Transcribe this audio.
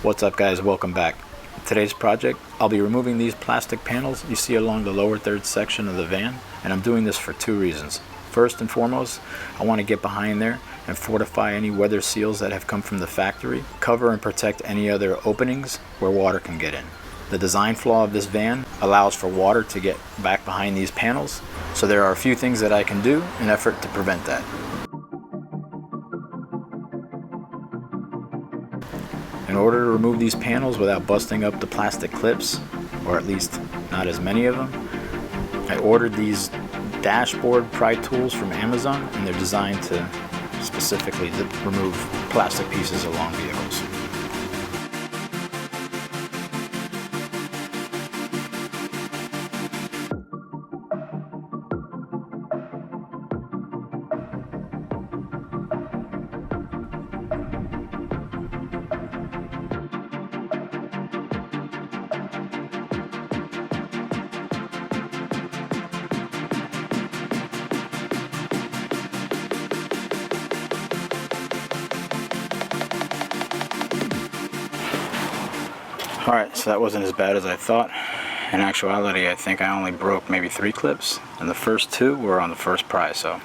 What's up guys, welcome back. Today's project, I'll be removing these plastic panels you see along the lower third section of the van, and I'm doing this for two reasons. First and foremost, I want to get behind there and fortify any weather seals that have come from the factory, cover and protect any other openings where water can get in. The design flaw of this van allows for water to get back behind these panels, so there are a few things that I can do in an effort to prevent that. In order to remove these panels without busting up the plastic clips, or at least not as many of them, I ordered these dashboard pry tools from Amazon, and they're designed to specifically remove plastic pieces along vehicles. Alright, so that wasn't as bad as I thought. In actuality, I think I only broke maybe 3 clips, and the first 2 were on the first pry, so